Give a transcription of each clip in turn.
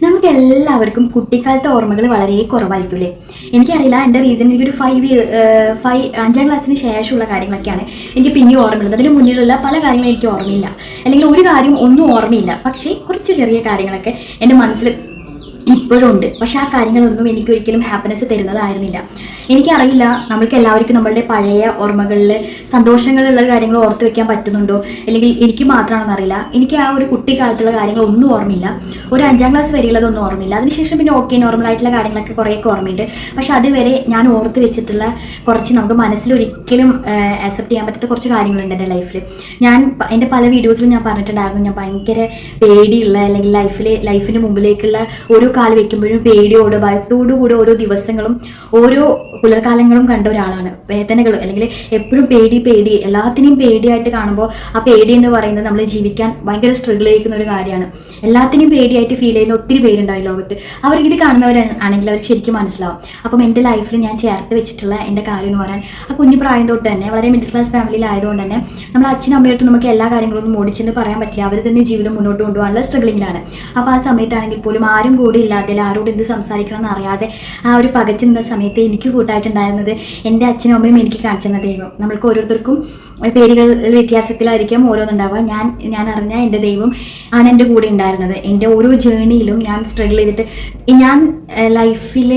നമുക്ക് എല്ലാവർക്കും കുട്ടിക്കാലത്തെ ഓർമ്മകൾ വളരെ കുറവായിരിക്കില്ലേ. എനിക്കറിയില്ല, എൻ്റെ റീസൺ എനിക്കൊരു 5 ക്ലാസ്സിന് ശേഷമുള്ള കാര്യങ്ങളൊക്കെയാണ് എനിക്ക് പിന്നെ ഓർമ്മയുള്ളത്. അതിന് മുന്നിലുള്ള പല കാര്യങ്ങളും എനിക്ക് ഓർമ്മയില്ല, അല്ലെങ്കിൽ ഒരു കാര്യം ഒന്നും ഓർമ്മയില്ല. പക്ഷേ കുറച്ച് ചെറിയ കാര്യങ്ങളൊക്കെ എൻ്റെ മനസ്സിൽ ഇപ്പോഴും ഉണ്ട്. പക്ഷെ ആ കാര്യങ്ങളൊന്നും എനിക്ക് ഒരിക്കലും ഹാപ്പിനെസ് തരുന്നതായിരുന്നില്ല. എനിക്കറിയില്ല നമ്മൾക്ക് എല്ലാവർക്കും നമ്മളുടെ പഴയ ഓർമ്മകളിൽ സന്തോഷങ്ങളുള്ള കാര്യങ്ങൾ ഓർത്ത് വെക്കാൻ പറ്റുന്നുണ്ടോ, അല്ലെങ്കിൽ എനിക്ക് മാത്രമാണെന്ന് അറിയില്ല. എനിക്ക് ആ ഒരു കുട്ടിക്കാലത്തുള്ള കാര്യങ്ങളൊന്നും ഓർമ്മയില്ല. ഒരു 5 ക്ലാസ് വരെയുള്ളതൊന്നും ഓർമ്മയില്ല. അതിനുശേഷം പിന്നെ ഓക്കെ നോർമലായിട്ടുള്ള കാര്യങ്ങളൊക്കെ കുറേയൊക്കെ ഓർമ്മയുണ്ട്. പക്ഷെ അതുവരെ ഞാൻ ഓർത്ത് വെച്ചിട്ടുള്ള കുറച്ച് നമുക്ക് മനസ്സിൽ ഒരിക്കലും ആക്സെപ്റ്റ് ചെയ്യാൻ പറ്റാത്ത കുറച്ച് കാര്യങ്ങളുണ്ട് എൻ്റെ ലൈഫിൽ. എൻ്റെ പല വീഡിയോസിലും ഞാൻ പറഞ്ഞിട്ടുണ്ടായിരുന്നു, ഞാൻ ഭയങ്കര പേടിയുള്ള, അല്ലെങ്കിൽ ലൈഫിൻ്റെ മുമ്പിലേക്കുള്ള ഓരോ കാല് വെക്കുമ്പോഴും പേടിയോട് ഭയത്തോടുകൂടി ഓരോ ദിവസങ്ങളും ഓരോ പുലർക്കാലങ്ങളും കണ്ട ഒരാളാണ്. വേദനകൾ അല്ലെങ്കിൽ എപ്പോഴും പേടി എല്ലാത്തിനെയും പേടിയായിട്ട് കാണുമ്പോൾ ആ പേടി എന്ന് പറയുന്നത് നമ്മൾ ജീവിക്കാൻ ഭയങ്കര സ്ട്രഗിൾ ചെയ്യിക്കുന്ന ഒരു കാര്യമാണ്. എല്ലാത്തിനെയും പേടിയായിട്ട് ഫീൽ ചെയ്യുന്ന ഒത്തിരി പേരുണ്ടാവും ലോകത്ത്. അവർക്ക് ഇത് കാണുന്നവരാണെങ്കിൽ അവർക്ക് ശരിക്കും മനസ്സിലാവും. അപ്പം എൻ്റെ ലൈഫിൽ ഞാൻ ചേർത്ത് വെച്ചിട്ടുള്ള എൻ്റെ കാര്യം എന്ന് പറയാൻ, ആ കുഞ്ഞു പ്രായം തൊട്ട് തന്നെ വളരെ മിഡിൽ ക്ലാസ് ഫാമിലിയിലായതുകൊണ്ട് തന്നെ നമ്മൾ അച്ഛനും അമ്മയടുത്ത് നമുക്ക് എല്ലാ കാര്യങ്ങളൊന്നും ഓടിച്ചെന്ന് പറയാൻ പറ്റില്ല. അവർ തന്നെ ജീവിതം മുന്നോട്ട് കൊണ്ടുപോകാനുള്ള സ്ട്രഗിളിങ്ങിലാണ്. അപ്പോൾ ആ സമയത്താണെങ്കിൽ പോലും ആരും കൂടി ഇല്ലാതെ, ആരോട് എന്ത് സംസാരിക്കണം എന്നറിയാതെ ആ ഒരു പകച്ചു നിന്ന സമയത്ത് എനിക്ക് കൂട്ടായിട്ടുണ്ടായിരുന്നത് എൻ്റെ അച്ഛനും അമ്മയും എനിക്ക് കാണിച്ചു തന്ന ദൈവം. നമ്മൾക്ക് ഓരോരുത്തർക്കും പേരുകൾ വ്യത്യാസത്തിലായിരിക്കും ഓരോന്നുണ്ടാവുക. ഞാൻ അറിഞ്ഞ എൻ്റെ ദൈവം ആണ് എൻ്റെ കൂടെ ഉണ്ടായിരുന്നത്. എൻ്റെ ഓരോ ജേണിയിലും ഞാൻ സ്ട്രഗിൾ ചെയ്തിട്ട് ഞാൻ ലൈഫിൽ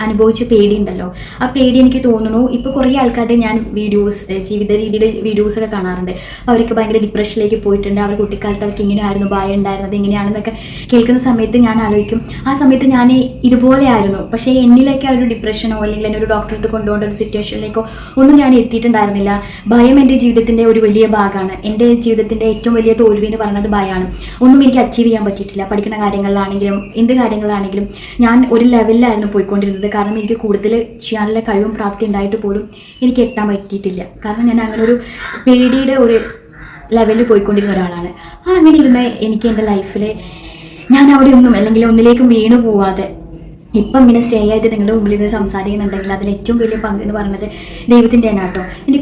അനുഭവിച്ച പേടിയുണ്ടല്ലോ, ആ പേടി എനിക്ക് തോന്നുന്നു ഇപ്പോൾ കുറേ ആൾക്കാരുടെ ഞാൻ ജീവിത രീതിയുടെ വീഡിയോസൊക്കെ കാണാറുണ്ട്. അവർക്ക് ഭയങ്കര ഡിപ്രഷനിലേക്ക് പോയിട്ടുണ്ട്. അവർ കുട്ടിക്കാലത്ത് അവർക്ക് ഇങ്ങനെയായിരുന്നു, ഭയം ഉണ്ടായിരുന്നത് ഇങ്ങനെയാണെന്നൊക്കെ കേൾക്കുന്ന സമയത്ത് ഞാൻ ആലോചിക്കും, ആ സമയത്ത് ഞാൻ ഇതുപോലെ ആയിരുന്നു. പക്ഷേ എന്നിലേക്ക് ആ ഒരു ഡിപ്രഷനോ അല്ലെങ്കിൽ എന്നെ ഒരു ഡോക്ടറെ അടുത്ത് കൊണ്ടുപോകേണ്ട ഒരു സിറ്റുവേഷനിലേക്കോ ഒന്നും ഞാൻ എത്തിയിട്ടുണ്ടായിരുന്നില്ല. ഭയം എൻ്റെ ജീവിതത്തിൻ്റെ ഒരു വലിയ ഭാഗമാണ്. എൻ്റെ ജീവിതത്തിൻ്റെ ഏറ്റവും വലിയ തോൽവി എന്ന് പറയുന്നത് ഭയമാണ്. ഒന്നും എനിക്ക് അച്ചീവ് ചെയ്യാൻ പറ്റിയിട്ടില്ല. പഠിക്കുന്ന കാര്യങ്ങളിലാണെങ്കിലും എന്ത് കാര്യങ്ങളാണെങ്കിലും ഞാൻ ഒരു ലെവലിലായിരുന്നു പോയിക്കൊണ്ടിരുന്നത്. കാരണം എനിക്ക് കൂടുതൽ ചെയ്യാനുള്ള കഴിവും പ്രാപ്തി ഉണ്ടായിട്ട് പോലും എനിക്ക് എത്താൻ പറ്റിയിട്ടില്ല. കാരണം ഞാൻ അങ്ങനെ ഒരു പേടിയുടെ ഒരു ലെവലിൽ പോയിക്കൊണ്ടിരുന്ന ഒരാളാണ്. അങ്ങനെ ഇരുന്ന എനിക്ക് എൻ്റെ ലൈഫിൽ ഞാൻ അവിടെ ഒന്നും അല്ലെങ്കിൽ ഒന്നിലേക്കും വീണു പോവാതെ ഇപ്പം ഇങ്ങനെ സ്റ്റേ ആയിട്ട് നിങ്ങളുടെ മുമ്പിൽ നിന്ന് സംസാരിക്കുന്നുണ്ടെങ്കിൽ അതിൽ ഏറ്റവും വലിയ പങ്ക് എന്ന് പറയുന്നത് ദൈവത്തിൻ്റെ തന്നെ കേട്ടോ. എൻ്റെ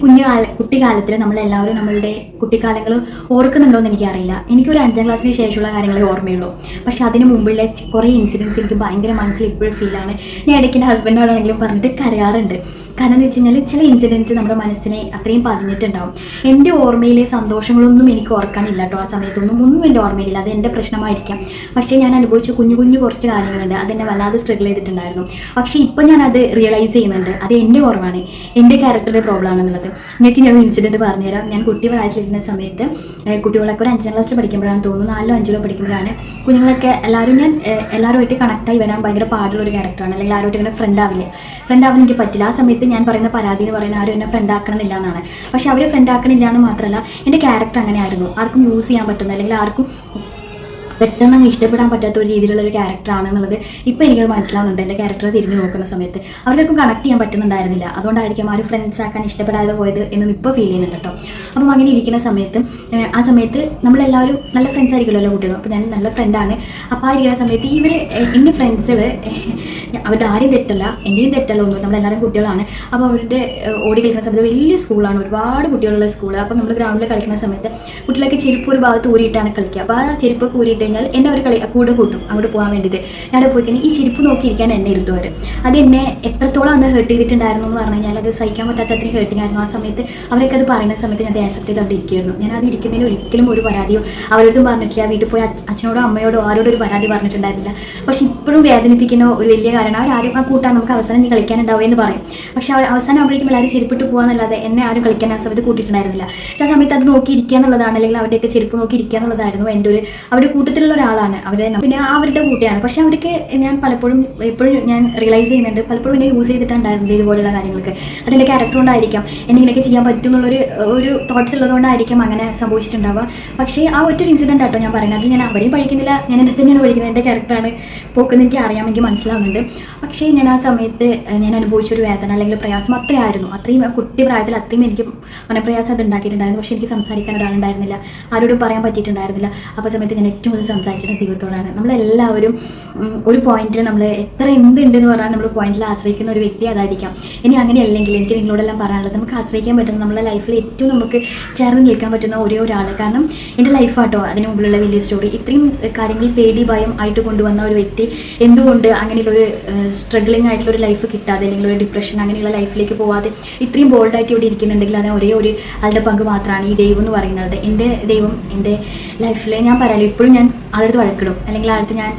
കുട്ടിക്കാലത്തിൽ നമ്മളെല്ലാവരും നമ്മളുടെ കുട്ടിക്കാലങ്ങൾ ഓർക്കുന്നുണ്ടോ എന്ന് എനിക്കറിയില്ല. എനിക്കൊരു 5 ക്ലാസ്സിന് ശേഷമുള്ള കാര്യങ്ങളെ ഓർമ്മയുള്ളൂ. പക്ഷേ അതിന് മുമ്പുള്ള കുറേ ഇൻസിഡൻസ് എനിക്ക് ഭയങ്കര മനസ്സിൽ ഇപ്പോഴും ഫീലാണ്. ഞാൻ ഇടയ്ക്ക് എൻ്റെ ഹസ്ബൻഡിനോടാണെങ്കിലും പറഞ്ഞിട്ട് കരയാറുണ്ട്. കാരണം എന്ന് വെച്ച് കഴിഞ്ഞാൽ ചില ഇൻസിഡൻറ്റ്സ് നമ്മുടെ മനസ്സിനെ അത്രയും പതിഞ്ഞിട്ടുണ്ടാവും. എൻ്റെ ഓർമ്മയിലെ സന്തോഷങ്ങളൊന്നും എനിക്ക് ഓർക്കാനില്ല കേട്ടോ. ആ സമയത്തൊന്നും എൻ്റെ ഓർമ്മയില്ല. അത് എൻ്റെ പ്രശ്നമായിരിക്കാം. പക്ഷേ ഞാൻ അനുഭവിച്ച കുഞ്ഞു കുറച്ച് കാര്യങ്ങളുണ്ട്, അതെന്നെ വല്ലാതെ സ്ട്രഗിൾ ചെയ്തിട്ടുണ്ടായിരുന്നു. പക്ഷേ ഇപ്പം ഞാനത് റിയലൈസ് ചെയ്യുന്നുണ്ട്, അത് എൻ്റെ ഓർമ്മയാണ്, എൻ്റെ ക്യാരക്ടറിൻ്റെ പ്രോബ്ലം ആണെന്നുള്ളത്. നിങ്ങൾക്ക് ഞാൻ ഇൻസിഡൻറ്റ് പറഞ്ഞുതരാം. ഞാൻ കുട്ടി പ്രായത്തിലിരുന്ന സമയത്ത് കുട്ടികളൊക്കെ ഒരു 5 ക്ലാസ്സിൽ പഠിക്കുമ്പോഴാണ് തോന്നുന്നു, 4 5 പഠിക്കുമ്പോഴാണ് കുഞ്ഞുങ്ങളൊക്കെ എല്ലാവരുമായിട്ട് കണക്റ്റായി വരാൻ ഭയങ്കര പാടുള്ള ഒരു ക്യാരക്ടറാണ്. അല്ലെങ്കിൽ ആരുമായിട്ട് ഇങ്ങനെ ഫ്രണ്ട് ആവാൻ എനിക്ക് പറ്റില്ല. ആ സമയത്ത് ഞാൻ പറയുന്ന പരാതി എന്ന് പറയുന്ന ആരും എന്നെ ഫ്രണ്ട് ആക്കണമെന്നില്ല എന്നാണ്. പക്ഷെ അവർ ഫ്രണ്ട് ആക്കണില്ല എന്ന് മാത്രമല്ല, എൻ്റെ ക്യാരക്ടർ അങ്ങനെയായിരുന്നു. ആർക്കും യൂസ് ചെയ്യാൻ പറ്റുന്ന, അല്ലെങ്കിൽ ആർക്കും പെട്ടെന്ന് ഇഷ്ടപ്പെടാൻ പറ്റാത്ത ഒരു രീതിയിലുള്ള ഒരു ക്യാരക്ടറാണെന്നുള്ളത് ഇപ്പോൾ എനിക്കത് മനസ്സിലാവുന്നുണ്ട്. എൻ്റെ ക്യാരക്ടർ തിരിഞ്ഞു നോക്കുന്ന സമയത്ത് അവർക്കും കണക്ട് ചെയ്യാൻ പറ്റുന്നുണ്ടായിരുന്നില്ല. അതുകൊണ്ടായിരിക്കും ആരും ഫ്രണ്ട്സ് ആക്കാൻ ഇഷ്ടപ്പെടാതെ പോയത് എന്നൊന്നും ഇപ്പോൾ ഫീൽ ചെയ്യുന്നുണ്ട് കേട്ടോ. അപ്പം അങ്ങനെ ഇരിക്കുന്ന സമയത്ത് ആ സമയത്ത് നമ്മളെല്ലാവരും നല്ല ഫ്രണ്ട്സ് ആയിരിക്കുമല്ലോ കുട്ടികളും. അപ്പോൾ ഞാൻ നല്ല ഫ്രണ്ടാണ്. അപ്പോൾ ആ ഇരിക്കുന്ന സമയത്ത് എൻ്റെ ഫ്രണ്ട്സുകൾ അവരുടെ ആരും തെറ്റല്ല, എൻ്റെയും തെറ്റല്ല ഒന്നും, നമ്മളെല്ലാവരും കുട്ടികളാണ്. അപ്പോൾ അവരുടെ ഓടി കളിക്കുന്ന സമയത്ത് വലിയ സ്കൂളാണ്, ഒരുപാട് കുട്ടികളുള്ള സ്കൂൾ. അപ്പോൾ നമ്മൾ ഗ്രൗണ്ടിൽ കളിക്കുന്ന സമയത്ത് കുട്ടികളൊക്കെ ചെരുപ്പ് ഒരു ഭാഗത്ത് ഊരിയിട്ടാണ് കളിക്കുക. അപ്പോൾ ആ ചെരുപ്പ് ഊരിയിട്ട് കഴിഞ്ഞാൽ എന്നെ അവർ കൂടെ കൂട്ടും അങ്ങോട്ട് പോകാൻ വേണ്ടിയിട്ട്. ഞാൻ പോയി കഴിഞ്ഞാൽ ഈ ചെരുപ്പ് നോക്കിയിരിക്കാൻ എന്നെ ഇരുത്തുവർ. അത് എന്നെ എത്രത്തോളം അന്ന് ഹേർട്ട് ചെയ്തിട്ടുണ്ടായിരുന്നു എന്ന് പറഞ്ഞു കഴിഞ്ഞാൽ അത് സഹിക്കാൻ പറ്റാത്ത അത്രയും ഹേർട്ടിംഗ് ആയിരുന്നു. ആ സമയത്ത് അവരൊക്കെ അത് പറയുന്ന സമയത്ത് ഞാൻ ആക്സെപ്റ്റ് ചെയ്ത് അവിടെ ഇരിക്കുമായിരുന്നു. ഞാൻ അത് ഇരിക്കുന്നതിന് ഒരിക്കലും ഒരു പരാതിയോ അവരടുത്തും പറഞ്ഞിട്ടില്ല. വീട്ടിൽ പോയി അച്ഛനോടോ അമ്മയോടോ ആരോടും ഒരു പരാതി പറഞ്ഞിട്ടുണ്ടായിരുന്നില്ല. പക്ഷെ ഇപ്പോഴും വേദനിപ്പിക്കുന്ന ഒരു വലിയ കാരണം, അവരാരും ആ കൂട്ടാൻ നമുക്ക് അവസാനം നീ കളിക്കാനുണ്ടാവും എന്ന് പറയും. പക്ഷെ അവസാനം ആകുമ്പോഴേക്കും എല്ലാവരും ചെരുപ്പിട്ട് പോകാന്നല്ലാതെ എന്നെ ആരും കളിക്കാൻ ആ സമയത്ത് കൂട്ടിയിട്ടുണ്ടായിരുന്നില്ല. പക്ഷേ ആ സമയത്ത് അത് നോക്കിയിരിക്കുക എന്നുള്ളതാണ്, അല്ലെങ്കിൽ അവരുടെയൊക്കെ ചെരുപ്പ് നോക്കിയിരിക്കുക എന്നുള്ളതായിരുന്നു എൻ്റെ ഒരു അവരുടെ കൂട്ടത്തിലുള്ള ഒരാളാണ്. പിന്നെ അവരുടെ കൂട്ടിയാണ്. പക്ഷെ അവർക്ക് ഞാൻ എപ്പോഴും ഞാൻ റിയലൈസ് ചെയ്യുന്നുണ്ട്, പലപ്പോഴും എന്നെ യൂസ് ചെയ്തിട്ടുണ്ടായിരുന്നത് ഇതുപോലുള്ള കാര്യങ്ങൾക്ക്. അതിൻ്റെ ക്യാരക്ടർ കൊണ്ടായിരിക്കാം, എന്നെ ഇങ്ങനെയൊക്കെ ചെയ്യാൻ പറ്റും എന്നുള്ളൊരു തോട്ട്സ് ഉള്ളതുകൊണ്ടായിരിക്കും അങ്ങനെ സംഭവിച്ചിട്ടുണ്ടാവുക. പക്ഷേ ആ ഒറ്റൊരു ഇൻസിഡൻ്റ് ആട്ടോ ഞാൻ പറയുന്നത്. അതിൽ ഞാൻ അവരെയും പഠിക്കുന്നില്ല, ഞാൻ എന്നെ തന്നെയാണ് പഠിക്കുന്നത്. എൻ്റെ ക്യാരക്ടറാണ് പോക്കെന്ന് എനിക്ക് അറിയാം, എനിക്ക് മനസ്സിലാവുന്നുണ്ട്. പക്ഷേ ഞാൻ ആ സമയത്ത് ഞാൻ അനുഭവിച്ചൊരു വേദന അല്ലെങ്കിൽ പ്രയാസം അത്രയും കുട്ടി പ്രായത്തിൽ അത്രയും എനിക്ക് മനപ്രയാസം അത് ഉണ്ടാക്കിയിട്ടുണ്ടായിരുന്നു. പക്ഷേ എനിക്ക് സംസാരിക്കാൻ ഒരാളുണ്ടായിരുന്നില്ല, ആരോടും പറയാൻ പറ്റിയിട്ടുണ്ടായിരുന്നില്ല. അപ്പോൾ സമയത്ത് ഞാൻ ഏറ്റവും കൂടുതൽ സംസാരിച്ചിട്ട് ദൈവത്തോടാണ്. നമ്മളെല്ലാവരും ഒരു പോയിന്റിൽ നമ്മൾ എത്ര എന്തുണ്ടെന്ന് പറഞ്ഞാൽ നമ്മൾ പോയിന്റിൽ ആശ്രയിക്കുന്ന ഒരു വ്യക്തി അതായിരിക്കാം. ഇനി അങ്ങനെയല്ലെങ്കിൽ എനിക്ക് നിങ്ങളോടെല്ലാം പറയാനുള്ളത്, നമുക്ക് ആശ്രയിക്കാൻ പറ്റുന്ന നമ്മുടെ ലൈഫിൽ ഏറ്റവും നമുക്ക് ചേർന്ന് നിൽക്കാൻ പറ്റുന്ന ഒരേ ഒരാൾ. കാരണം എൻ്റെ ലൈഫാട്ടോ അതിന് മുമ്പിലുള്ള വലിയ സ്റ്റോറി. ഇത്രയും കാര്യങ്ങൾ പേടി ഭയം ആയിട്ട് കൊണ്ടുവന്ന ഒരു വ്യക്തി എന്തുകൊണ്ട് അങ്ങനെയുള്ളൊരു സ്ട്രഗ്ലിംഗ് ആയിട്ടുള്ള ഒരു ലൈഫ് കിട്ടാതെ അല്ലെങ്കിൽ ഒരു ഡിപ്രഷൻ അങ്ങനെയുള്ള ലൈഫിലേക്ക് പോവാതെ ഇത്രയും ബോൾഡായിട്ട് ഇവിടെ ഇരിക്കുന്നുണ്ടെങ്കിൽ അത് ഒരേ ഒരു ആളുടെ പങ്ക് മാത്രമാണ് ഈ ദൈവം എന്ന് പറയുന്നത്. എൻ്റെ ദൈവം എൻ്റെ ലൈഫിൽ ഞാൻ പറയാലോ ഇപ്പോഴും ഞാൻ ആളടുത്ത് വഴക്കിടും, അല്ലെങ്കിൽ ആളടുത്ത് ഞാൻ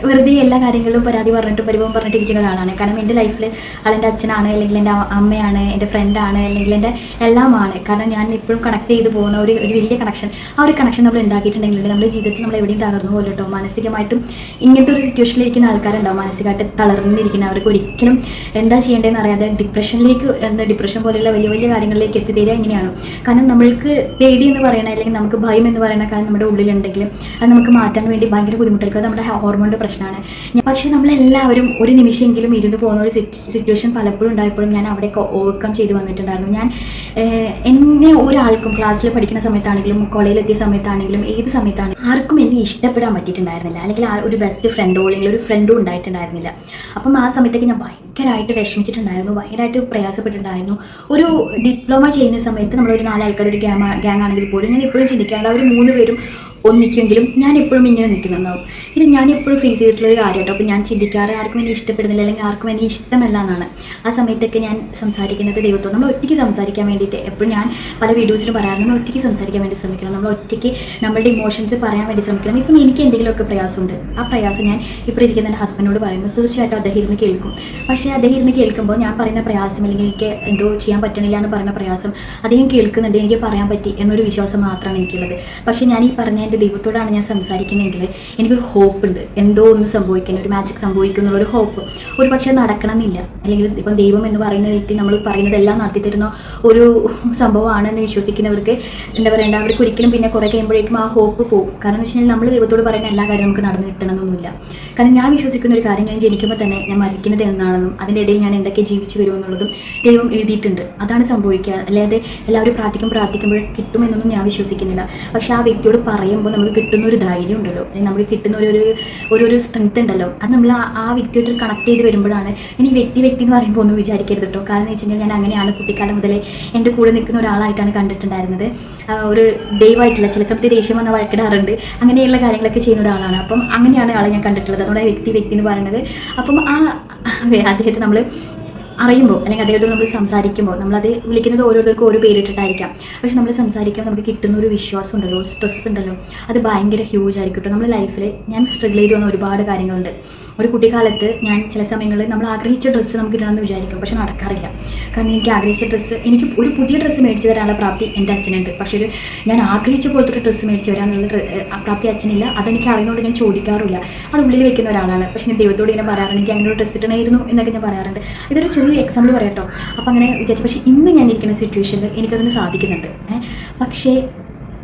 വെറുതെ എല്ലാ കാര്യങ്ങളിലും പരാതി പറഞ്ഞിട്ട് പരിഭവം പറഞ്ഞിട്ടിരിക്കുന്ന ഒരാളാണ്. കാരണം എൻ്റെ ലൈഫിൽ ആളെൻ്റെ അച്ഛനാണ്, അല്ലെങ്കിൽ എൻ്റെ അമ്മയാണ്, എൻ്റെ ഫ്രണ്ടാണ്, അല്ലെങ്കിൽ എൻ്റെ എല്ലാമാണ്. കാരണം ഞാൻ ഇപ്പോഴും കണക്ട് ചെയ്ത് പോകുന്ന ഒരു വലിയ കണക്ഷൻ, ആ ഒരു കണക്ഷൻ നമ്മൾ ഉണ്ടാക്കിയിട്ടുണ്ടെങ്കിൽ നമ്മുടെ ജീവിതത്തിൽ നമ്മൾ എവിടെയും തകർന്നു പോലും കേട്ടോ. മാനസികമായിട്ടും ഇങ്ങനത്തെ ഒരു സിറ്റുവേഷനിലിരിക്കുന്ന ആൾക്കാരുണ്ടാവും, മാനസികമായിട്ട് തളർന്നിരിക്കുന്ന, അവർക്ക് ഒരിക്കലും എന്താ ചെയ്യേണ്ടതെന്ന് അറിയാതെ ഡിപ്രഷൻ പോലെയുള്ള വലിയ വലിയ കാര്യങ്ങളിലേക്ക് എത്തിത്തീരുക എങ്ങനെയാണ്. കാരണം നമ്മൾക്ക് പേടി എന്ന് പറയുന്ന അല്ലെങ്കിൽ നമുക്ക് ഭയം എന്ന് പറയുന്ന കാര്യം നമ്മുടെ ഉള്ളിലുണ്ടെങ്കിൽ അത് നമുക്ക് മാറ്റാൻ വേണ്ടി ഭയങ്കര ബുദ്ധിമുട്ടായിരിക്കും. അത് നമ്മുടെ ഹോർമോണിൻ്റെ പ്രശ്നമാണ്. പക്ഷേ നമ്മളെല്ലാവരും ഒരു നിമിഷമെങ്കിലും ഇരുന്ന് പോകുന്ന ഒരു സിറ്റുവേഷൻ പലപ്പോഴും ഉണ്ടായപ്പോഴും ഞാൻ അവിടെയൊക്കെ ഓവർകം ചെയ്ത് വന്നിട്ടുണ്ടായിരുന്നു. ഞാൻ എന്നെ ഒരാൾക്കും ക്ലാസ്സിൽ പഠിക്കുന്ന സമയത്താണെങ്കിലും കോളേജിലെത്തിയ സമയത്താണെങ്കിലും ഏത് സമയത്താണെങ്കിലും ആർക്കും എന്നെ ഇഷ്ടപ്പെടാൻ പറ്റിയിട്ടുണ്ടായിരുന്നില്ല, അല്ലെങ്കിൽ ഒരു ബെസ്റ്റ് ഫ്രണ്ടോ അല്ലെങ്കിൽ ഒരു ഫ്രണ്ടും ഉണ്ടായിട്ടുണ്ടായിരുന്നില്ല. അപ്പം ആ സമയത്തേക്ക് ഞാൻ ഭയങ്കരമായിട്ട് വിഷമിച്ചിട്ടുണ്ടായിരുന്നു, ഭയങ്കരമായിട്ട് പ്രയാസപ്പെട്ടിട്ടുണ്ടായിരുന്നു. ഒരു ഡിപ്ലോമ ചെയ്യുന്ന സമയത്ത് നമ്മളൊരു 4 ആൾക്കാർ ഒരു ഗ്യാങ് ആണെങ്കിൽ പോലും ഞാൻ എപ്പോഴും ചിന്തിക്കാറുണ്ട് അവർ 3 പേരും ഒന്നിക്കെങ്കിലും ഞാൻ എപ്പോഴും ഇങ്ങനെ നിൽക്കുന്നുണ്ടാവും. ഇത് ഞാൻ എപ്പോഴും ഫേസ് ചെയ്തിട്ടുള്ളൊരു കാര്യം കേട്ടോ. അപ്പോൾ ഞാൻ ചിന്തിക്കാറ് ആർക്കും എന്നെ ഇഷ്ടപ്പെടുന്നില്ല അല്ലെങ്കിൽ ആർക്കും എന്നെ ഇഷ്ടമല്ല എന്നാണ്. ആ സമയത്തൊക്കെ ഞാൻ സംസാരിക്കുന്നത് ദൈവത്തോട്. നമ്മൾ ഒറ്റയ്ക്ക് സംസാരിക്കാൻ വേണ്ടിയിട്ട് എപ്പോഴും ഞാൻ പല വീഡിയോസിലും പറയാറുണ്ട്, നമ്മൾ ഒറ്റയ്ക്ക് സംസാരിക്കാൻ വേണ്ടി ശ്രമിക്കണം, നമ്മൾ ഒറ്റയ്ക്ക് നമ്മളുടെ ഇമോഷൻസ് പറയാൻ വേണ്ടി ശ്രമിക്കണം. ഇപ്പം എനിക്ക് എന്തെങ്കിലുമൊക്കെ പ്രയാസമുണ്ട്, ആ പ്രയാസം ഞാൻ ഇപ്പോൾ ഇരിക്കുന്ന എൻ്റെ ഹസ്ബൻഡിനോട് പറയുമ്പോൾ തീർച്ചയായിട്ടും അദ്ദേഹം ഇരുന്ന് കേൾക്കും. പക്ഷേ അദ്ദേഹം ഇരുന്ന് കേൾക്കുമ്പോൾ ഞാൻ പറയുന്ന പ്രയാസം അല്ലെങ്കിൽ എനിക്ക് എന്തോ ചെയ്യാൻ പറ്റണില്ല എന്ന് പറയുന്ന പ്രയാസം അദ്ദേഹം കേൾക്കുന്നുണ്ട്, എനിക്ക് പറയാൻ പറ്റി എന്നൊരു വിശ്വാസം മാത്രമാണ് എനിക്കുള്ളത്. പക്ഷേ ഞാൻ ഈ പറഞ്ഞ എൻ്റെ ദൈവത്തോടാണ് ഞാൻ സംസാരിക്കുന്നതെങ്കിൽ എനിക്കൊരു ഹോപ്പ് ഉണ്ട്, എന്തോ ഒന്ന് സംഭവിക്കണം, ഒരു മാജിക് സംഭവിക്കും എന്നുള്ളൊരു ഹോപ്പ്. ഒരു പക്ഷേ നടക്കണമെന്നില്ല, അല്ലെങ്കിൽ ഇപ്പം ദൈവം എന്ന് പറയുന്ന വ്യക്തി നമ്മൾ പറയുന്നതെല്ലാം നടത്തി തരുന്ന ഒരു സംഭവമാണെന്ന് വിശ്വസിക്കുന്നവർക്ക് എന്താ പറയേണ്ട, അവർക്ക് ഒരിക്കലും പിന്നെ കുറേ കഴിയുമ്പോഴേക്കും ആ ഹോപ്പ് പോകും. കാരണം എന്ന് വെച്ച് കഴിഞ്ഞാൽ നമ്മൾ ദൈവത്തോട് പറയുന്ന എല്ലാ കാര്യവും നമുക്ക് നടന്നു കിട്ടണമെന്നൊന്നുമില്ല. കാരണം ഞാൻ വിശ്വസിക്കുന്ന ഒരു കാര്യം, ഞാൻ ജനിക്കുമ്പോൾ തന്നെ ഞാൻ മരിക്കുന്നത് എന്നാണെന്നും അതിൻ്റെ ഇടയിൽ ഞാൻ എന്തൊക്കെ ജീവിച്ചു വരുമെന്നുള്ളതും ദൈവം എഴുതിയിട്ടുണ്ട്. അതാണ് സംഭവിക്കുക. അല്ലാതെ എല്ലാവരും പ്രാർത്ഥിക്കുമ്പോൾ കിട്ടുമെന്നൊന്നും ഞാൻ വിശ്വസിക്കുന്നില്ല. പക്ഷേ ആ വ്യക്തിയോട് പറയുമ്പോൾ നമുക്ക് കിട്ടുന്ന ഒരു ധൈര്യം ഉണ്ടല്ലോ, അല്ലെങ്കിൽ നമുക്ക് കിട്ടുന്ന ഒരു സ്ട്രെങ്ത് ഉണ്ടല്ലോ, അത് നമ്മൾ ആ വ്യക്തിയായിട്ട് കണക്ട് ചെയ്ത് വരുമ്പോഴാണ്. ഇനി വ്യക്തി എന്ന് പറയുമ്പോൾ ഒന്നും വിചാരിക്കരുത് കേട്ടോ. കാരണം എന്ന് വെച്ച് കഴിഞ്ഞാൽ ഞാൻ അങ്ങനെയാണ് കുട്ടിക്കാലം മുതലേ എൻ്റെ കൂടെ നിൽക്കുന്ന ഒരാളായിട്ടാണ് കണ്ടിട്ടുണ്ടായിരുന്നത്. ഒരു ദൈവമായിട്ടില്ല, ചില സമയത്ത് ദേഷ്യം വന്ന വഴക്കിടാറുണ്ട്, അങ്ങനെയുള്ള കാര്യങ്ങളൊക്കെ ചെയ്യുന്ന ഒരാളാണ്. അപ്പം അങ്ങനെയാണ് ആളെ ഞാൻ കണ്ടിട്ടുള്ളത്. അതുകൊണ്ട് വ്യക്തി എന്ന് പറയുന്നത്. അപ്പം അദ്ദേഹത്തെ നമ്മൾ അറിയുമ്പോൾ അല്ലെങ്കിൽ അദ്ദേഹത്തോട് നമ്മൾ സംസാരിക്കുമ്പോൾ നമ്മളത് വിളിക്കുന്നത് ഓരോരുത്തർക്കും ഓരോ പേരിട്ടിട്ടായിരിക്കാം. പക്ഷെ നമ്മൾ സംസാരിക്കുമ്പോൾ നമുക്ക് കിട്ടുന്ന ഒരു വിശ്വാസം ഉണ്ടല്ലോ, സ്ട്രെസ് ഉണ്ടല്ലോ, അത് ഭയങ്കര ഹ്യൂജ് ആയിരിക്കും കേട്ടോ. നമ്മുടെ ലൈഫിൽ ഞാൻ സ്ട്രഗിൾ ചെയ്ത് വന്ന ഒരുപാട് കാര്യങ്ങളുണ്ട്. ഒരു കുട്ടിക്കാലത്ത് ഞാൻ ചില സമയങ്ങളിൽ നമ്മൾ ആഗ്രഹിച്ച ഡ്രസ്സ് നമുക്ക് കിട്ടണമെന്ന് വിചാരിക്കും, പക്ഷെ നടക്കാറില്ല. കാരണം എനിക്ക് ആഗ്രഹിച്ച ഡ്രസ്സ്, എനിക്ക് ഒരു പുതിയ ഡ്രസ്സ് മേടിച്ച് തരാനുള്ള പ്രാപ്തി എൻ്റെ അച്ഛനുണ്ട്. പക്ഷേ ഞാൻ ആഗ്രഹിച്ച പോലത്തെ ഒരു ഡ്രസ്സ് മേടിച്ച് വരാനുള്ള പ്രാപ്തി അച്ഛനില്ല. അതെനിക്ക് അറിയുന്നതുകൊണ്ട് ഞാൻ ചോദിക്കാറില്ല, അത് ഉള്ളിൽ വെക്കുന്ന ഒരാളാണ്. പക്ഷേ ഞാൻ ദൈവത്തോട് ഇങ്ങനെ പറയാറുണ്ട്, എനിക്ക് അങ്ങനെ ഒരു ഡ്രസ്സ് ഇട്ടണമായിരുന്നു എന്നൊക്കെ ഞാൻ പറയാറുണ്ട്. ഇതൊരു ചെറിയ എക്സാമ്പിൾ പറയാം കേട്ടോ. അപ്പോൾ അങ്ങനെ വിചാരിച്ചു. പക്ഷേ ഇന്ന് ഞാൻ ഇരിക്കുന്ന സിറ്റുവേഷനിൽ എനിക്കതിന് സാധിക്കുന്നുണ്ട്. പക്ഷേ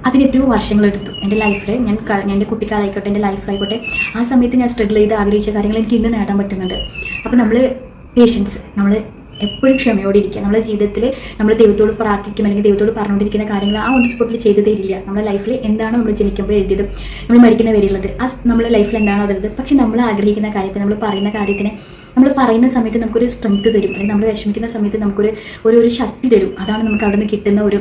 അതിന് എത്രയോ വർഷങ്ങളെടുത്തു എൻ്റെ ലൈഫിൽ. ഞാൻ എൻ്റെ കുട്ടിക്കാലായിക്കോട്ടെ, എൻ്റെ ലൈഫിലായിക്കോട്ടെ, ആ സമയത്ത് ഞാൻ സ്ട്രഗിൾ ചെയ്ത് ആഗ്രഹിച്ച കാര്യങ്ങൾ എനിക്ക് ഇന്ന് നേടാൻ പറ്റുന്നുണ്ട്. അപ്പോൾ നമ്മൾ പേഷ്യൻസ്, നമ്മൾ എപ്പോഴും ക്ഷമയോടെ ഇരിക്കുക. നമ്മുടെ ജീവിതത്തിൽ നമ്മൾ ദൈവത്തോട് പ്രാർത്ഥിക്കും, അല്ലെങ്കിൽ ദൈവത്തോട് പറഞ്ഞുകൊണ്ടിരിക്കുന്ന കാര്യങ്ങൾ ആ ഓൺ സ്പോട്ടിൽ ചെയ്തു തരില്ല. നമ്മുടെ ലൈഫിൽ എന്താണോ നമ്മൾ ജനിക്കുമ്പോൾ എഴുതിയതും നമ്മൾ മരിക്കുന്ന വരെയുള്ളത്, ആ നമ്മുടെ ലൈഫിൽ എന്താണോ അതുള്ളത്. പക്ഷെ നമ്മൾ ആഗ്രഹിക്കുന്ന കാര്യത്തിന്, നമ്മൾ പറയുന്ന കാര്യത്തിന് നമ്മൾ പറയുന്ന സമയത്ത് നമുക്കൊരു സ്ട്രെങ്ത് തരും, അല്ലെങ്കിൽ നമ്മൾ വിഷമിക്കുന്ന സമയത്ത് നമുക്കൊരു ശക്തി തരും. അതാണ് നമുക്ക് അവിടെ നിന്ന് കിട്ടുന്ന ഒരു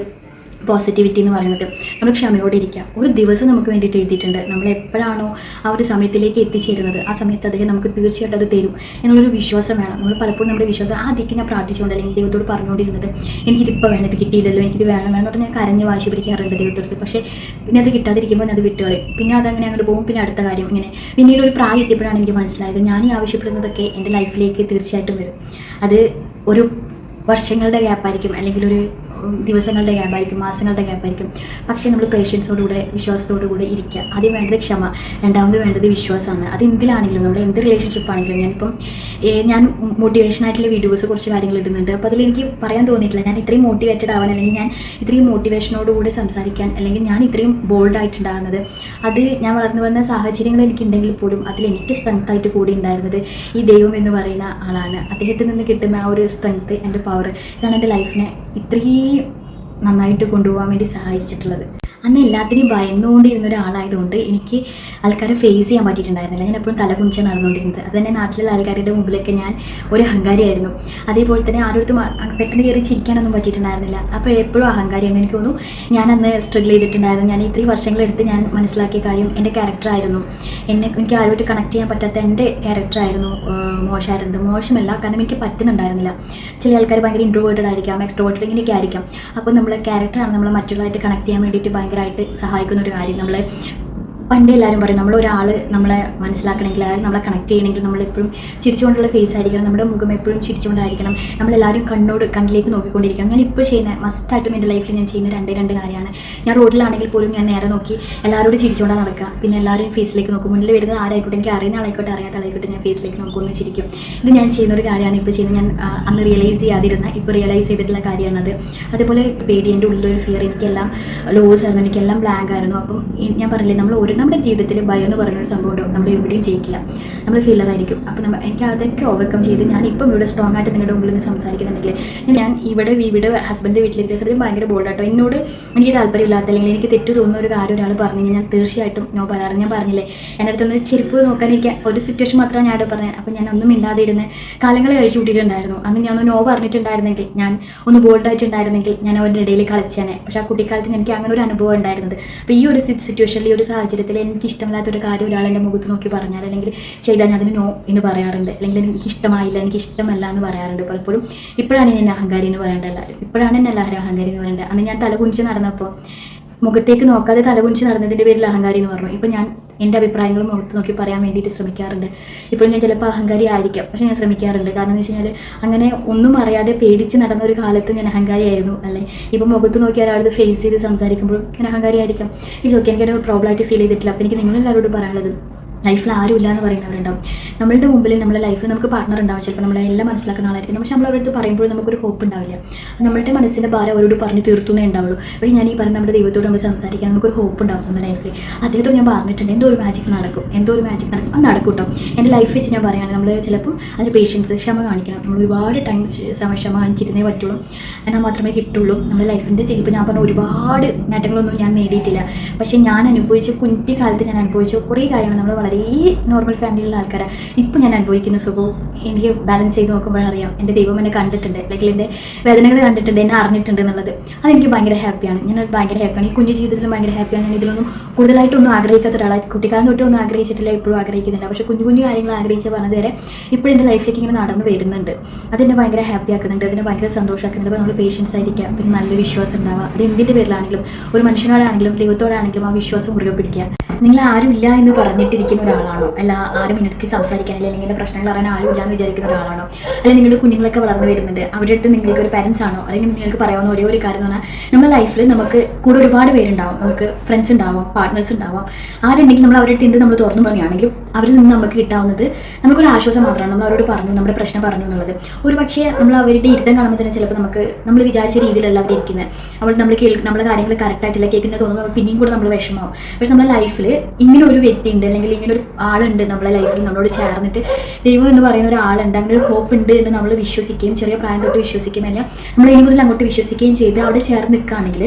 പോസിറ്റിവിറ്റി എന്ന് പറയുന്നത്. നമ്മൾ ക്ഷമയോടെ ഇരിക്കുക. ഒരു ദിവസം നമുക്ക് വേണ്ടിയിട്ട് എഴുതിയിട്ടുണ്ട്. നമ്മൾ എപ്പോഴാണോ ആ ഒരു സമയത്തിലേക്ക് എത്തിച്ചേരുന്നത്, ആ സമയത്ത് അദ്ദേഹം നമുക്ക് തീർച്ചയായിട്ടും അത് തരും എന്നുള്ളൊരു വിശ്വാസം വേണം. നമ്മൾ പലപ്പോഴും നമ്മുടെ വിശ്വാസം ആദ്യമൊക്കെ ഞാൻ പ്രാർത്ഥിച്ചുകൊണ്ട് അല്ലെങ്കിൽ ദൈവത്തോട് പറഞ്ഞുകൊണ്ടിരുന്നത് എനിക്കിതിപ്പോൾ വേണം, ഇത് കിട്ടിയില്ലല്ലോ, എനിക്കിത് വേണം എന്നിട്ട് ഞാൻ കരഞ്ഞ് വാശി പിടിക്കാറുണ്ട് ദൈവത്തോട്. പക്ഷേ പിന്നെ അത് കിട്ടാതിരിക്കുമ്പോൾ അത് വിട്ടുകളയും. പിന്നെ അതങ്ങനെ അങ്ങോട്ട് പോകും. പിന്നെ അടുത്ത കാര്യം ഇങ്ങനെ. പിന്നീട് ഒരു പ്രായം എത്തിയപ്പോഴാണ് എനിക്ക് മനസ്സിലായത് ഞാൻ ഈ ആവശ്യപ്പെടുന്നതൊക്കെ എൻ്റെ ലൈഫിലേക്ക് തീർച്ചയായിട്ടും വരും. അത് ഒരു വർഷങ്ങളുടെ ഗ്യാപ്പായിരിക്കും, അല്ലെങ്കിൽ ഒരു ദിവസങ്ങളുടെ ഗ്യാപ്പായിരിക്കും, മാസങ്ങളുടെ ഗ്യാപ്പായിരിക്കും. പക്ഷേ നമ്മൾ പേഷ്യൻസോടുകൂടെ വിശ്വാസത്തോടുകൂടെ ഇരിക്കുക. ആദ്യം വേണ്ടത് ക്ഷമ, രണ്ടാമത് വേണ്ടത് വിശ്വാസമാണ്. അത് എന്തിലാണെങ്കിലും, നമ്മുടെ എന്ത് റിലേഷൻഷിപ്പ് ആണെങ്കിലും. ഞാൻ മോട്ടിവേഷനായിട്ടുള്ള വീഡിയോസ് കുറച്ച് കാര്യങ്ങൾ ഇടുന്നുണ്ട്. അപ്പോൾ അതിലെനിക്ക് പറയാൻ തോന്നിയിട്ടില്ല ഞാൻ ഇത്രയും മോട്ടിവേറ്റഡ് ആവാൻ, അല്ലെങ്കിൽ ഞാൻ ഇത്രയും മോട്ടിവേഷനോടുകൂടി സംസാരിക്കാൻ, അല്ലെങ്കിൽ ഞാൻ ഇത്രയും ബോൾഡായിട്ടുണ്ടാകുന്നത് അത് ഞാൻ വളർന്നു വന്ന സാഹചര്യങ്ങൾ എനിക്കുണ്ടെങ്കിൽ പോലും അതിലെനിക്ക് സ്ട്രെങ്ത്തായിട്ട് കൂടി ഉണ്ടായിരുന്നത് ഈ ദൈവം എന്ന് പറയുന്ന ആളാണ്. അദ്ദേഹത്തിൽ നിന്ന് കിട്ടുന്ന ആ ഒരു സ്ട്രെങ്ത്ത്, എൻ്റെ പവർ, ഇതാണ് എൻ്റെ ലൈഫിനെ ഇത്രയും നന്നായിട്ട് കൊണ്ടുപോകാൻ വേണ്ടി സഹായിച്ചിട്ടുള്ളത്. അന്ന് എല്ലാത്തിനെയും ഭയന്നുകൊണ്ടിരുന്ന ഒരാളായതുകൊണ്ട് എനിക്ക് ആൾക്കാരെ ഫേസ് ചെയ്യാൻ പറ്റിയിട്ടുണ്ടായിരുന്നില്ല. ഞാൻ എപ്പോഴും തല കുനിച്ച് നടന്നുകൊണ്ടിരുന്നത്. അത് തന്നെ നാട്ടിലുള്ള ആൾക്കാരുടെ മുമ്പിലൊക്കെ ഞാൻ ഒരു അഹങ്കാരിയായിരുന്നു. അതേപോലെ തന്നെ ആരോടും പെട്ടെന്ന് കയറി ചിരിക്കാനൊന്നും പറ്റിയിട്ടുണ്ടായിരുന്നില്ല. അപ്പോൾ എപ്പോഴും അഹങ്കാരിയാണ്. എനിക്ക് തോന്നുന്നു ഞാൻ അന്ന് സ്ട്രഗിൾ ചെയ്തിട്ടുണ്ടായിരുന്നു. ഞാൻ ഇത്രയും വർഷങ്ങളെടുത്ത് ഞാൻ മനസ്സിലാക്കിയ കാര്യം എൻ്റെ ക്യാരക്ടറായിരുന്നു. എനിക്ക് ആരോട്ട് കണക്ട് ചെയ്യാൻ പറ്റാത്ത എൻ്റെ ക്യാരക്ടറായിരുന്നു മോശമായിരുന്നത്. മോശമല്ല, കാരണം എനിക്ക് പറ്റുന്നുണ്ടായിരുന്നില്ല. ചില ആൾക്കാർ ഭയങ്കര ഇൻട്രോവേർട്ടഡ് ആയിരിക്കാം, എക്സ്ട്രോവേർട്ടഡ് ഇങ്ങനെയൊക്കെ ആയിരിക്കാം. അപ്പോൾ നമ്മളെ ക്യാരക്ടറാണ് നമ്മളെ മറ്റുള്ളവരായിട്ട് കണക്ട് ചെയ്യാൻ വേണ്ടിയിട്ട് ഭയങ്കരമായിട്ട് സഹായിക്കുന്ന ഒരു കാര്യം. നമ്മളെ പണ്ട് എല്ലാവരും പറയും നമ്മളൊരാൾ നമ്മളെ മനസ്സിലാക്കണമെങ്കിൽ, അയാൾ നമ്മളെ കണക്ട് ചെയ്യണമെങ്കിൽ നമ്മളെപ്പോഴും ചിരിച്ചുകൊണ്ടുള്ള ഫേസ് ആയിരിക്കണം, നമ്മുടെ മുഖം എപ്പോഴും ചിരിച്ചുകൊണ്ടായിരിക്കണം, നമ്മളെല്ലാവരും കണ്ണിലേക്ക് നോക്കിക്കൊണ്ടിരിക്കണം. ഞാൻ ഇപ്പോൾ ചെയ്യുന്ന മസ്റ്റായിട്ടും എൻ്റെ ലൈഫിൽ ഞാൻ ചെയ്യുന്ന രണ്ട് കാര്യമാണ്. ഞാൻ റോഡിലാണെങ്കിൽ പോലും ഞാൻ നേരെ നോക്കി എല്ലാവരോടും ചിരിച്ചുകൊണ്ടാണ് നടക്കുക. പിന്നെ എല്ലാവരും ഫേസിലേക്ക് നോക്കും. മുന്നിൽ വരുന്നത് ആരായിക്കോട്ടെ, എനിക്ക് അറിയുന്ന ആളായിക്കോട്ടെ അറിയാത്ത ആളായിക്കോട്ടെ, ഞാൻ ഫേസിലേക്ക് നോക്കുമെന്ന് ചിരിക്കും. ഇത് ഞാൻ ചെയ്യുന്നൊരു കാര്യമാണ്. ഇപ്പോൾ ചെയ്യുന്നത് ഞാൻ അന്ന് റിയലൈസ് ചെയ്യാതിരുന്ന ഇപ്പോൾ റിയലൈസ് ചെയ്തിട്ടുള്ള കാര്യമാണത്. അതേപോലെ പേടി, എൻ്റെ ഉള്ളിലൊരു ഫിയർ, എനിക്കെല്ലാം ലോസ് ആയിരുന്നു, എനിക്കെല്ലാം ബ്ലാങ്ക് ആയിരുന്നു. അപ്പം ഞാൻ പറഞ്ഞില്ലേ, നമ്മുടെ ജീവിതത്തിൽ ഭയം എന്ന് പറയുന്നൊരു സംഭവം ഉണ്ടാവും. നമ്മൾ എവിടെയും ജയിക്കില്ല, നമ്മൾ ഫെയിലറായിരിക്കും. അപ്പോൾ എനിക്ക് അതൊക്കെ ഓവർകം ചെയ്ത് ഞാൻ ഇപ്പം ഇവിടെ സ്ട്രോങ് ആയിട്ട് നിങ്ങളുടെ മുമ്പിൽ നിന്ന് സംസാരിക്കുന്നുണ്ടെങ്കിൽ ഞാൻ ഇവിടെ ഹസ്ബൻഡിൻ്റെ വീട്ടിലേക്ക് അതിലും ഭയങ്കര ബോൾഡാട്ടോ. എന്നോട് എനിക്ക് താല്പര്യമില്ലാത്ത അല്ലെങ്കിൽ എനിക്ക് തെറ്റ് തോന്നുന്ന ഒരു കാര്യം ഒരാൾ പറഞ്ഞു കഴിഞ്ഞാൽ തീർച്ചയായിട്ടും നോ പറയാറ്. ഞാൻ പറഞ്ഞില്ലേ, എൻ്റെ അടുത്ത് നിന്ന് ചെരുപ്പ് നോക്കാൻ എനിക്ക് ഒരു സിറ്റുവേഷൻ മാത്രമാണ് ഞാൻ പറഞ്ഞത്. അപ്പോൾ ഞാൻ ഒന്നും ഇല്ലാതെ ഇരുന്ന് കാലങ്ങൾ കഴിച്ചു കൂട്ടിയിട്ടുണ്ടായിരുന്നു. അന്ന് ഞാൻ ഒന്ന് നോ പറഞ്ഞിട്ടുണ്ടായിരുന്നെങ്കിൽ, ഞാൻ ഒന്ന് ബോൾഡായിട്ടുണ്ടായിരുന്നെങ്കിൽ ഞാൻ അവരുടെ ഇടയിൽ കളിച്ചേനെ. പക്ഷേ ആ കുട്ടിക്കാലത്ത് എനിക്ക് അങ്ങനെ ഒരു അനുഭവം ഉണ്ടായിരുന്നത്. അപ്പോൾ ഈ ഒരു സിറ്റുവേഷനിൽ, ഈ ഒരു സാഹചര്യത്തിൽ എനിക്ക് ഇഷ്ടമില്ലാത്തൊരു കാര്യം ഒരാൾ എൻ്റെ മുഖത്ത് നോക്കി പറഞ്ഞാൽ അല്ലെങ്കിൽ ചെയ്താൽ ഞാൻ അതിന് നോ എന്ന് പറയാറുണ്ട്. അല്ലെങ്കിൽ എനിക്ക് ഇഷ്ടമായില്ല, എനിക്ക് ഇഷ്ടമല്ല എന്ന് പറയാറുണ്ട് പലപ്പോഴും. ഇപ്പോഴാണ് ഞാൻ അഹങ്കാരി എന്ന് പറയേണ്ടത് എല്ലാവരും. ഇപ്പോഴാണ് എന്നെ എല്ലാവരും അഹങ്കാരി എന്ന് പറയേണ്ടത്. അന്ന് ഞാൻ തലകുനിച്ച് നടന്നപ്പോൾ മുഖത്തേക്ക് നോക്കാതെ തലകുനിച്ച് നടന്നതിൻ്റെ പേരിൽ അഹങ്കാരി എന്ന് പറഞ്ഞു. ഇപ്പോൾ ഞാൻ എൻ്റെ അഭിപ്രായങ്ങളും മുഖത്ത് നോക്കി പറയാൻ വേണ്ടിയിട്ട് ശ്രമിക്കാറുണ്ട്. ഇപ്പോൾ ഞാൻ ചിലപ്പോൾ അഹങ്കാരി ആയിരിക്കാം, പക്ഷേ ഞാൻ ശ്രമിക്കാറുണ്ട്. കാരണം എന്ന് വെച്ച് കഴിഞ്ഞാൽ അങ്ങനെ ഒന്നും അറിയാതെ പേടിച്ച് നടന്ന ഒരു കാലത്ത് ഞാൻ അഹങ്കാരിയായിരുന്നു അല്ലേ. ഇപ്പോൾ മുഖത്ത് നോക്കി ഒരാളത് ഫേസ് ചെയ്ത് സംസാരിക്കുമ്പോഴും ഞാൻ അഹങ്കാരി ആയിരിക്കാം. ഇതൊക്കെ എനിക്കൊരു പ്രോബ്ലമായിട്ട് ഫീൽ ചെയ്തിട്ടില്ല. അപ്പോൾ എനിക്ക് നിങ്ങളെല്ലാവരോടും പറയാനുള്ളത്, ലൈഫിൽ ആരും ഇല്ല എന്ന് പറയുന്നവരുണ്ടാവും. നമ്മളുടെ മുമ്പിൽ നമ്മുടെ ലൈഫിൽ നമുക്ക് പാർട്ട്ണർ ഉണ്ടാവും. ചിലപ്പോൾ നമ്മളെല്ലാം മനസ്സിലാക്കുന്ന ആളായിരിക്കും. പക്ഷേ നമ്മളവരടുത്ത് പറയുമ്പോൾ നമുക്കൊരു ഹോപ്പ് ഉണ്ടാവില്ല. നമ്മളുടെ മനസ്സിൻ്റെ ഭാരം അവരോട് പറഞ്ഞ് തീർത്തുന്നേ ഉണ്ടാവുള്ളൂ. പക്ഷേ ഞാൻ ഈ പറഞ്ഞ നമ്മുടെ ദൈവത്തോട് നമ്മൾ സംസാരിക്കാൻ നമുക്കൊരു ഹോപ്പ് ഉണ്ടാവും നമ്മുടെ ലൈഫിൽ. അദ്ദേഹത്തോട് ഞാൻ പറഞ്ഞിട്ടുണ്ട്, എന്തോ ഒരു മാജിക് നടക്കും, അത് നടക്കും കേട്ടോ. എൻ്റെ ലൈഫ് വെച്ച് ഞാൻ പറയുകയാണ്, നമ്മൾ ചിലപ്പം അതിന് പേഷ്യൻസ്, ക്ഷമ കാണിക്കണം. നമ്മൾ ഒരുപാട് ടൈം ക്ഷമ കാണിച്ചിരുന്നേ പറ്റുള്ളൂ, എന്നാൽ മാത്രമേ കിട്ടുള്ളൂ. നമ്മുടെ ലൈഫിൻ്റെ ഇപ്പോൾ ഞാൻ പറഞ്ഞ ഒരുപാട് നേട്ടങ്ങളൊന്നും ഞാൻ നേടിയിട്ടില്ല. പക്ഷേ ഞാൻ അനുഭവിച്ച കുഞ്ഞിക്കാലത്ത് ഞാൻ അനുഭവിച്ച കുറേ കാര്യങ്ങൾ നമ്മൾ വളരെ നോർമൽ ഫാമിലിയിലുള്ള ആൾക്കാരാണ്. ഇപ്പോൾ ഞാൻ അനുഭവിക്കുന്ന സുഖവും എനിക്ക് ബാലൻസ് ചെയ്ത് നോക്കുമ്പോഴറിയാം എൻ്റെ ദൈവം എന്നെ കണ്ടിട്ടുണ്ട്, അല്ലെങ്കിൽ എൻ്റെ വേദനകൾ കണ്ടിട്ടുണ്ട്, എന്നെ അറിഞ്ഞിട്ടുണ്ട് എന്നുള്ളത്. അതെനിക്ക് ഭയങ്കര ഹാപ്പിയാണ്. ഞാനത് ഭയങ്കര ഹാപ്പിയാണ്. ഈ കുഞ്ഞു ജീവിതത്തിലും ഭയങ്കര ഹാപ്പിയാണ്. ഞാൻ ഇതിലൊന്നും കൂടുതലായിട്ടൊന്നും ആഗ്രഹിക്കാത്ത ഒരാളായി. കുട്ടിക്കാലം തൊട്ട് ഒന്നും ആഗ്രഹിച്ചിട്ടില്ല, ഇപ്പോഴും ആഗ്രഹിക്കുന്നില്ല. പക്ഷേ കുഞ്ഞു കാര്യങ്ങൾ ആഗ്രഹിച്ച് പറഞ്ഞത് വരെ ഇപ്പോഴും എൻ്റെ ലൈഫിലേക്ക് ഇങ്ങനെ നടന്നു വരുന്നുണ്ട്. അതെന്നെ ഭയങ്കര ഹാപ്പി ആക്കുന്നുണ്ട്, അതിനെ ഭയങ്കര സന്തോഷമാക്കുന്നുണ്ട്. അപ്പോൾ നമ്മൾ പേഷ്യൻസ് ആയിരിക്കുക, പിന്നെ നല്ല വിശ്വാസം ഉണ്ടാവുക. അത് എന്തിൻ്റെ പേരിലാണെങ്കിലും, ഒരു മനുഷ്യനോടാണെങ്കിലും ദൈവത്തോടാണെങ്കിലും ആ വിശ്വാസം മുറുകെ പിടിക്കുക. നിങ്ങൾ ആരും ഇല്ല എന്ന് പറഞ്ഞിട്ടിരിക്കുന്ന ഒരാളാണോ, അല്ല ആരും ഇടയ്ക്ക് സംസാരിക്കാനില്ല, അല്ലെങ്കിൽ എൻ്റെ പ്രശ്നങ്ങൾ അറിയാൻ ആരും ഇല്ല എന്ന് വിചാരിക്കുന്ന ഒരാളാണോ, അല്ലെങ്കിൽ നിങ്ങളുടെ കുഞ്ഞുങ്ങളൊക്കെ വളർന്നു വരുന്നുണ്ട്, അവരുടെ അടുത്ത് നിങ്ങൾക്ക് ഒരു പാരൻസ് ആണോ, അല്ലെങ്കിൽ നിങ്ങൾക്ക് പറയാവുന്ന ഒരേ ഒരു കാര്യം എന്ന് പറഞ്ഞാൽ നമ്മുടെ ലൈഫിൽ നമുക്ക് കൂടെ ഒരുപാട് പേരുണ്ടാവും. നമുക്ക് ഫ്രണ്ട്സ് ഉണ്ടാവാം, പാർട്ട്നേഴ്സ് ഉണ്ടാവാം. ആരുണ്ടെങ്കിൽ നമ്മൾ അവരുടെ അടുത്ത് എന്ത് നമ്മൾ തുറന്നു പറയുകയാണെങ്കിലും അവരിൽ നിന്ന് നമുക്ക് കിട്ടാവുന്നത് നമുക്കൊരു ആശ്വാസം മാത്രമാണ്. നമ്മൾ അവരോട് പറഞ്ഞു, നമ്മുടെ പ്രശ്നം പറഞ്ഞു എന്നുള്ളത്. ഒരു പക്ഷേ നമ്മൾ അവരുടെ ഇരുത്തം കാണുമ്പോൾ തന്നെ ചിലപ്പോൾ നമ്മൾ വിചാരിച്ച രീതിയിലല്ല അവർ ഇരിക്കുന്നത്. നമ്മളെ കാര്യങ്ങൾ കറക്റ്റായിട്ടില്ല കേൾക്കുന്നത് തോന്നുമ്പോൾ പിന്നെയും കൂടെ നമ്മൾ വിഷമമാവും. പക്ഷെ നമ്മുടെ ലൈഫിൽ ഇങ്ങനെ ഒരു വ്യക്തി ഉണ്ട്, അല്ലെങ്കിൽ ഇങ്ങനെ ഒരു ആളുണ്ട് നമ്മളെ ലൈഫിൽ നമ്മളോട് ചേർന്നിട്ട്, ദൈവം എന്ന് പറയുന്ന ഒരാളുണ്ട്, അങ്ങനെ ഒരു ഹോപ്പ് ഉണ്ട് എന്ന് നമ്മൾ വിശ്വസിക്കുകയും ചെറിയ പ്രായം തൊട്ട് വിശ്വസിക്കുകയും അല്ല നമ്മൾ ഇനി മുതൽ അങ്ങോട്ട് വിശ്വസിക്കുകയും ചെയ്ത് അവിടെ ചേർന്ന് നിൽക്കുകയാണെങ്കിൽ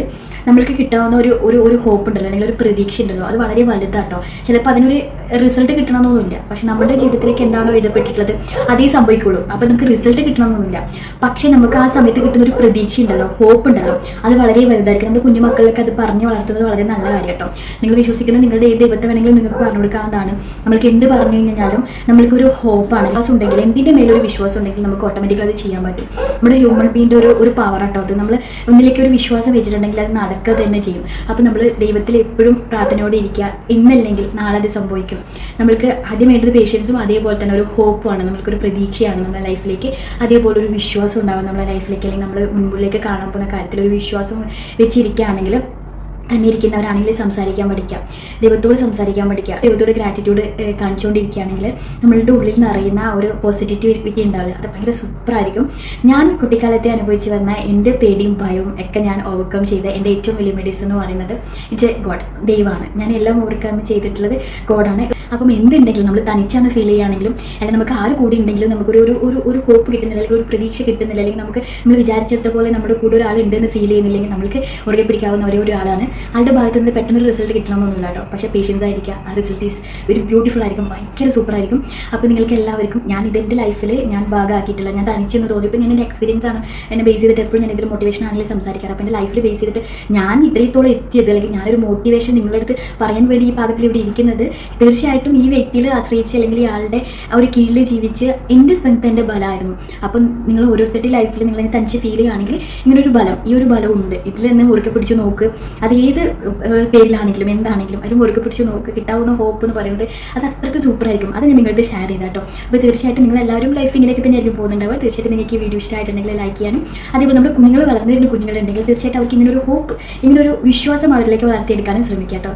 നമ്മൾക്ക് കിട്ടാവുന്ന ഒരു ഹോപ്പ് ഉണ്ടല്ലോ, അല്ലെങ്കിൽ ഒരു പ്രതീക്ഷ ഉണ്ടല്ലോ, അത് വളരെ വലുതാട്ടോ. ചിലപ്പോൾ അതിനൊരു റിസൾട്ട് കിട്ടണമെന്നൊന്നുമില്ല, പക്ഷെ നമ്മുടെ ജീവിതത്തിലേക്ക് എന്താണോ എഴുതപ്പെട്ടിട്ടുള്ളത് അതേ സംഭവിക്കുള്ളൂ. അപ്പോൾ നമുക്ക് റിസൾട്ട് കിട്ടണമെന്നൊന്നുമില്ല, പക്ഷേ നമുക്ക് ആ സമയത്ത് കിട്ടുന്ന ഒരു പ്രതീക്ഷ ഉണ്ടല്ലോ, ഹോപ്പ് ഉണ്ടല്ലോ, അത് വളരെ വലുതായിരിക്കും. നമ്മുടെ കുഞ്ഞുമക്കളിലൊക്കെ അത് പറഞ്ഞു വളർത്തുന്നത് വളരെ നല്ല കാര്യം കേട്ടോ. നിങ്ങൾ വിശ്വസിക്കുന്ന നിങ്ങളുടെ ഏത് ദൈവത്തെ വേണമെങ്കിലും നിങ്ങൾക്ക് പറഞ്ഞു കൊടുക്കാവുന്നതാണ്. നമ്മൾക്ക് എന്ത് പറഞ്ഞു കഴിഞ്ഞാലും നമ്മൾക്കൊരു ഹോപ്പാണ്, വിശ്വാസം ഉണ്ടെങ്കിൽ, എന്തിൻ്റെ മേലൊരു വിശ്വാസം ഉണ്ടെങ്കിൽ നമുക്ക് ഓട്ടോമാറ്റിക്കലി അത് ചെയ്യാൻ പറ്റും. നമ്മുടെ ഹ്യൂമൻ ബീൻ്റെ ഒരു പവർ ആട്ടോ അത്. നമ്മൾ ഒന്നിലേക്ക് ഒരു വിശ്വാസം വെച്ചിട്ടുണ്ടെങ്കിൽ അത് നടക്കുക തന്നെ ചെയ്യും. അപ്പോൾ നമ്മൾ ദൈവത്തിൽ എപ്പോഴും പ്രാർത്ഥനയോടെ ഇരിക്കുക. ഇന്നല്ലെങ്കിൽ നാളെ അത് സംഭവിക്കും. നമ്മൾക്ക് ആദ്യം വേണ്ടത് പേഷ്യൻസും അതേപോലെ തന്നെ ഒരു ഹോപ്പുമാണ്, നമ്മൾക്കൊരു പ്രതീക്ഷയാണ് നമ്മുടെ ലൈഫിലേക്ക്. അതേപോലെ ഒരു വിശ്വാസം ഉണ്ടാവും നമ്മുടെ ലൈഫിലേക്ക്, അല്ലെങ്കിൽ നമ്മൾ മുൻപിലേക്ക് കാണാൻ പോകുന്ന കാര്യത്തിൽ ഒരു വിശ്വാസം വെച്ചിരിക്കുകയാണെങ്കിൽ തന്നെ ഇരിക്കുന്നവരാണെങ്കിൽ സംസാരിക്കാൻ പഠിക്കുക, ദൈവത്തോട് സംസാരിക്കാൻ പഠിക്കുക, ദൈവത്തോട് ഗ്രാറ്റിറ്റ്യൂഡ് കാണിച്ചുകൊണ്ടിരിക്കുകയാണെങ്കിൽ നമ്മളുടെ ഉള്ളിൽ നിറയുന്ന ഒരു പോസിറ്റിവിറ്റി ഉണ്ടാവില്ല, അത് ഭയങ്കര സൂപ്പറായിരിക്കും. ഞാൻ കുട്ടിക്കാലത്തെ അനുഭവിച്ച് വന്ന എൻ്റെ പേടിയും ഭയവും ഒക്കെ ഞാൻ ഓവർകം ചെയ്ത എൻ്റെ ഏറ്റവും വലിയ മെഡിസിൻ എന്ന് പറയുന്നത് ഇറ്റ്സ് എ ഗോഡ്, ദൈവമാണ്. ഞാൻ എല്ലാം ഓവർകം ചെയ്തിട്ടുള്ളത് ഗോഡാണ്. അപ്പം എന്തുണ്ടെങ്കിലും നമ്മൾ തനിച്ചാന്ന് ഫീൽ ചെയ്യുകയാണെങ്കിലും, അല്ലെങ്കിൽ നമുക്ക് ആര് കൂടി ഉണ്ടെങ്കിലും നമുക്കൊരു ഒരു ഹോപ്പ് കിട്ടുന്നില്ല, അല്ലെങ്കിൽ ഒരു പ്രതീക്ഷ കിട്ടുന്നില്ല, അല്ലെങ്കിൽ നമ്മൾ വിചാരിച്ചിട്ട പോലെ നമ്മുടെ കൂടെ ഒരാളുണ്ടെന്ന് ഫീൽ ചെയ്യുന്നില്ലെങ്കിൽ നമ്മൾക്ക് മുറുകെ പിടിക്കാവുന്ന ഒരേ ഒരു ആളാണ് ആളുടെ ഭാഗത്ത് നിന്ന് പെട്ടെന്നൊരു റിസൾട്ട് കിട്ടണമെന്നൊന്നുമില്ല കേട്ടോ. പക്ഷേ പേഷ്യൻസ് ആയിരിക്കുക, ആ റിസൾട്ട് ഈസ് ഒരു ബ്യൂട്ടിഫുൾ ആയിരിക്കും, ഭയങ്കര സൂപ്പർ ആയിരിക്കും. അപ്പോൾ നിങ്ങൾക്ക് എല്ലാവർക്കും ഞാൻ ഇതെൻ്റെ ലൈഫിൽ ഞാൻ ഭാഗമാക്കിയിട്ടില്ല, ഞാൻ തനിച്ചെന്ന് തോന്നിയപ്പോൾ ഞാൻ എൻ്റെ എക്സ്പീരിയൻസ് ആണ് എന്നെ ബേസ് ചെയ്തിട്ട് എപ്പോഴും ഞാൻ ഇതിൽ മോട്ടിവേഷൻ ആണെങ്കിലും സംസാരിക്കാറ്. അപ്പോൾ എൻ്റെ ലൈഫിൽ ബേസ് ചെയ്തിട്ട് ഞാൻ ഇത്രത്തോളം എത്തിയത്, അല്ലെങ്കിൽ ഞാനൊരു മോട്ടിവേഷൻ നിങ്ങളുടെ അടുത്ത് പറയാൻ വേണ്ടി ഈ ഭാഗത്തിൽ ഇവിടെ ഇരിക്കുന്നത്, തീർച്ചയായിട്ടും ഈ വ്യക്തിയിൽ ആശ്രയിച്ച് അല്ലെങ്കിൽ ഇയാളുടെ ആ ഒരു കീഴിൽ ജീവിച്ച് എൻ്റെ സ്ട്രെങ്ത് എൻ്റെ ബലമായിരുന്നു. അപ്പം നിങ്ങൾ ഓരോരുത്തരുടെ ലൈഫിൽ നിങ്ങൾ തനിച്ച് ഫീൽ ചെയ്യുകയാണെങ്കിൽ ഇങ്ങനൊരു ബലം, ഈ ഒരു ബലം ഉണ്ട്, ഇതിൽ നിന്ന് മുറുക്കെ പിടിച്ച് നോക്ക്. അത് ഏത് പേരിലാണെങ്കിലും എന്താണെങ്കിലും അത് മുറുക്കെ പിടിച്ച് നോക്ക്. കിട്ടാവുന്ന ഹോപ്പ് എന്ന് പറയുന്നത് അത് അത്രയ്ക്ക് സൂപ്പറായിരിക്കും. അത് ഞാൻ നിങ്ങളുടെ ഷെയർ ചെയ്താൽ കേട്ടോ. അപ്പോൾ തീർച്ചയായിട്ടും നിങ്ങളെല്ലാവരും ലൈഫ് ഇങ്ങനെയൊക്കെ തന്നെയായിരിക്കും പോകുന്നുണ്ടാവുക. തീർച്ചയായിട്ടും നിങ്ങൾക്ക് ഈ വീഡിയോ ഇഷ്ടമായിട്ടുണ്ടെങ്കിൽ ലൈക്ക് ചെയ്യാനും, അതേപോലെ നമ്മുടെ കുഞ്ഞുങ്ങൾ വളർന്നു വരുന്ന കുഞ്ഞുങ്ങളുണ്ടെങ്കിൽ തീർച്ചയായിട്ടും അവർക്ക് ഇങ്ങനൊരു ഹോപ്പ്, ഇങ്ങനൊരു വിശ്വാസം അവരിലേക്ക് വളർത്തിയെടുക്കാനും ശ്രമിക്കാം കേട്ടോ.